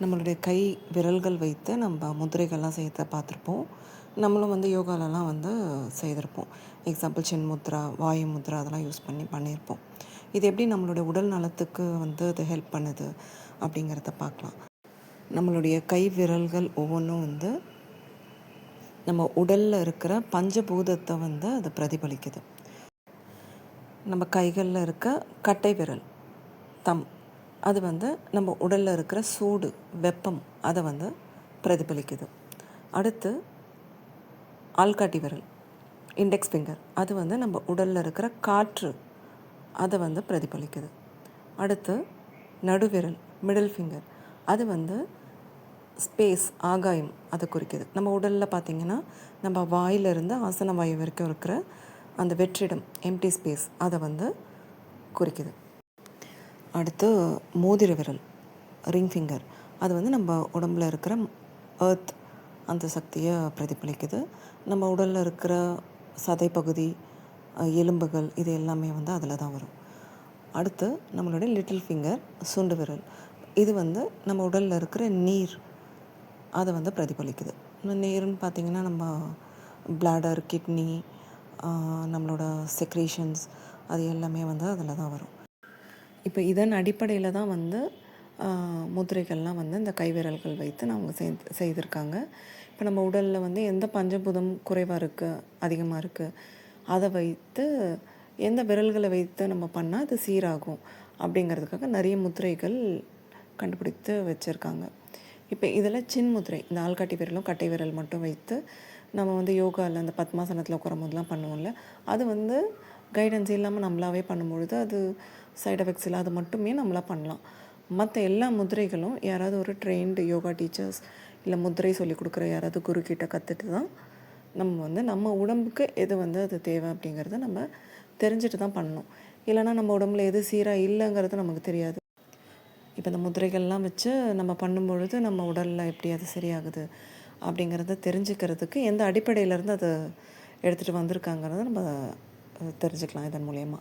நம்மளுடைய கை விரல்கள் வைத்து நம்ம முத்திரைகள்லாம் செய்யறத பார்த்துருப்போம். நம்மளும் யோகாலலாம் செய்திருப்போம். எக்ஸாம்பிள் சின் முத்ரா, வாயு முத்ரா அதெல்லாம் யூஸ் பண்ணி பண்ணியிருப்போம். இது எப்படி நம்மளுடைய உடல் நலத்துக்கு அது ஹெல்ப் பண்ணுது அப்படிங்கிறத பார்க்கலாம். நம்மளுடைய கை விரல்கள் ஒவ்வொன்றும் நம்ம உடலில் இருக்கிற பஞ்சபூதத்தை அது பிரதிபலிக்குது. நம்ம கைகளில் இருக்க கட்டை விரல், தம், அது நம்ம உடலில் இருக்கிற சூடு, வெப்பம் அதை பிரதிபலிக்குது. அடுத்து ஆள்காட்டி விரல், இண்டெக்ஸ் ஃபிங்கர், அது நம்ம உடலில் இருக்கிற காற்று அதை பிரதிபலிக்குது. அடுத்து நடுவிரல், மிடில் ஃபிங்கர், அது ஸ்பேஸ், ஆகாயம் அதை குறிக்குது. நம்ம உடலில் பார்த்திங்கன்னா நம்ம வாயிலிருந்து ஆசன வாயு வரைக்கும் இருக்கிற அந்த வெற்றிடம், எம்டி ஸ்பேஸ், அதை குறிக்குது. அடுத்து மோதிர விரல், ரிங் ஃபிங்கர், அது நம்ம உடம்பில் இருக்கிற எர்த் அந்த சக்தியை பிரதிபலிக்குது. நம்ம உடலில் இருக்கிற சதை பகுதி, எலும்புகள், இது எல்லாமே அதில் தான் வரும். அடுத்து நம்மளுடைய லிட்டில் ஃபிங்கர், சுண்டு விரல், இது நம்ம உடலில் இருக்கிற நீர் அதை பிரதிபலிக்குது. நீர்னு பார்த்திங்கன்னா நம்ம பிளாடர், கிட்னி, நம்மளோட செக்ரேஷன்ஸ், அது எல்லாமே அதில் தான் வரும். இப்போ இதன் அடிப்படையில் தான் முத்திரைகள்லாம் இந்த கைவிரல்கள் வைத்து அவங்க செய்திருக்காங்க. இப்போ நம்ம உடலில் எந்த பஞ்சபூதம் குறைவாக இருக்குது, அதிகமாக இருக்குது, அதை வைத்து எந்த விரல்களை வைத்து நம்ம பண்ணால் அது சீராகும் அப்படிங்கிறதுக்காக நிறைய முத்திரைகள் கண்டுபிடித்து வச்சுருக்காங்க. இப்போ இதில் சின் முத்திரை, இந்த ஆள்காட்டி விரலும் கட்டை விரல் மட்டும் வைத்து நம்ம யோகாவில் அந்த பத்மாசனத்தில் உட்காரும் போதெல்லாம் பண்ணுவோம்ல, அது கைடன்ஸ் இல்லாமல் நம்மளாவே பண்ணும்பொழுது அது சைட் எஃபெக்ட்ஸ் இல்லை, அது மட்டுமே நம்மளாக பண்ணலாம். மற்ற எல்லா முதிரைகளும் யாராவது ஒரு ட்ரெயின்டு யோகா டீச்சர்ஸ் இல்லை முதிரை சொல்லிக் கொடுக்குற யாராவது குரு கிட்ட கற்றுட்டு தான் நம்ம நம்ம உடம்புக்கு எது அது தேவை அப்படிங்கிறத நம்ம தெரிஞ்சுட்டு தான் பண்ணணும். இல்லைனா நம்ம உடம்புல எது சீராக இல்லைங்கிறது நமக்கு தெரியாது. இப்போ இந்த முதிரைகள்லாம் வச்சு நம்ம பண்ணும்பொழுது நம்ம உடலில் எப்படி அது சரியாகுது அப்படிங்கிறத தெரிஞ்சுக்கிறதுக்கு எந்த அடிப்படையிலேருந்து அதை எடுத்துகிட்டு வந்திருக்காங்கிறத நம்ம தெரிஞ்சுக்கலாம் இதன் மூலயமா.